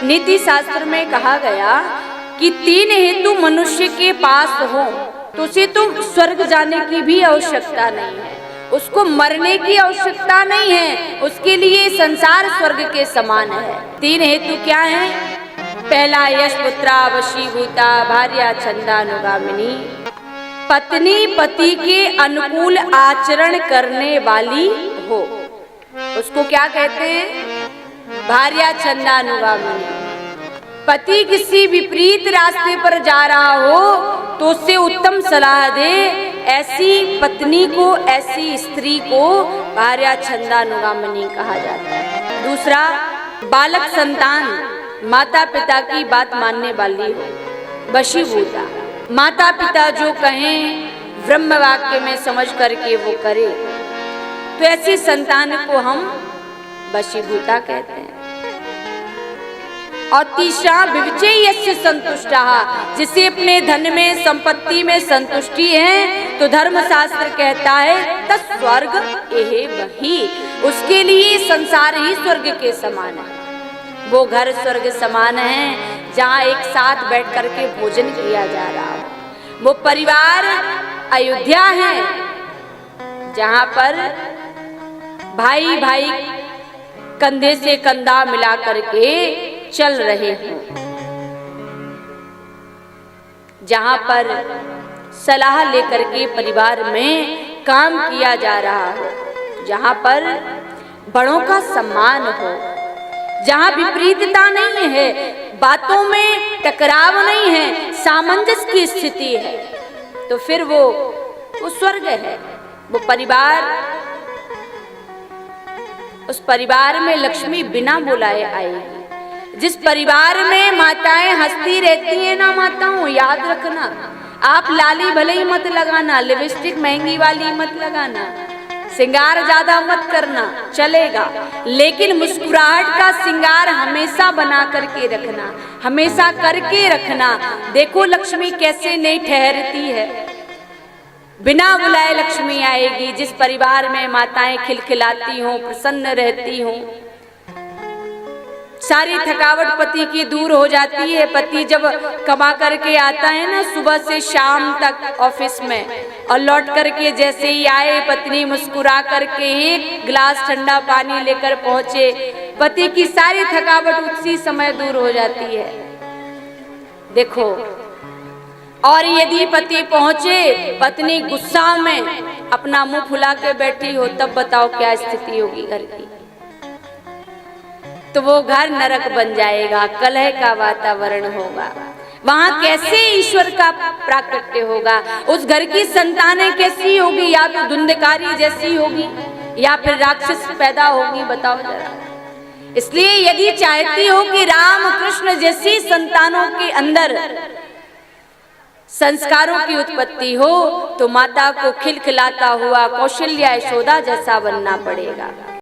नीति शास्त्र में कहा गया कि 3 हेतु मनुष्य के पास हो तो उसे तो स्वर्ग जाने की भी आवश्यकता नहीं है, उसको मरने की आवश्यकता नहीं है, उसके लिए संसार स्वर्ग के समान है। 3 हेतु क्या है? पहला, यश पुत्रा वशीभूता भार्या छंदानुगामिनी, पत्नी पति के अनुकूल आचरण करने वाली हो, उसको क्या कहते हैं? भार्या छंदानुगामिनी। पति किसी विपरीत रास्ते पर जा रहा हो तो उससे उत्तम सलाह दे, ऐसी पत्नी को, ऐसी स्त्री को भार्या छंदानुगामिनी कहा जाता है। दूसरा, बालक संतान माता पिता की बात मानने वाली हो, वशीभूता, माता पिता जो कहें ब्रह्म वाक्य में समझ करके वो करे, तो ऐसी संतान को हम वशीभूता कहते हैं। और तीसरा, विविचेयस्य संतुष्टः, जिसे अपने धन में संपत्ति में संतुष्टि है तो धर्मशास्त्र कहता है तत्स्वर्ग एह वही, उसके लिए संसार ही स्वर्ग के समान है। वो घर स्वर्ग समान है जहाँ एक साथ बैठ करके भोजन किया जा रहा हो। वो परिवार अयोध्या है जहाँ पर भाई भाई कंधे से कंधा मिला करके चल रहे हैं, जहां पर सलाह लेकर के परिवार में काम किया जा रहा हो, जहां पर बड़ों का सम्मान हो, जहां विपरीतता नहीं है, बातों में टकराव नहीं है, सामंजस्य की स्थिति है, तो फिर वो स्वर्ग है। वो परिवार, उस परिवार में लक्ष्मी बिना बुलाए आएगी। जिस परिवार में माताएं हंसती रहती हैं ना माताओं, याद रखना, आप लाली भले ही मत लगाना, लिपस्टिक महंगी वाली मत लगाना, श्रृंगार ज्यादा मत करना, चलेगा, लेकिन मुस्कुराहट का श्रृंगार हमेशा बना करके रखना, हमेशा करके रखना। देखो लक्ष्मी कैसे नहीं ठहरती है, बिना बुलाए लक्ष्मी आएगी। जिस परिवार में माताएं खिलखिलाती हों, प्रसन्न रहती हों, सारी थकावट पति की दूर हो जाती है। पति जब कमा करके आता है ना सुबह से शाम तक ऑफिस में, और लौट करके जैसे ही आए पत्नी मुस्कुरा करके एक गिलास ठंडा पानी लेकर पहुंचे, पति की सारी थकावट उसी समय दूर हो जाती है। देखो, और यदि पति पहुंचे, पत्नी गुस्सा में अपना मुंह फुला के बैठी हो, तब बताओ क्या स्थिति होगी घर की? तो वो घर नरक बन जाएगा, कलह का वातावरण होगा। वहां कैसे ईश्वर का प्राकट्य होगा? उस घर की संतानें कैसी होगी? या तो धुंधकारी जैसी होगी या फिर राक्षस पैदा होगी, बताओ जरा। इसलिए यदि चाहती हो कि राम कृष्ण जैसी संतानों के अंदर संस्कारों की उत्पत्ति हो, तो माता को खिलखिलाता हुआ कौशल्या यशोदा जैसा बनना पड़ेगा।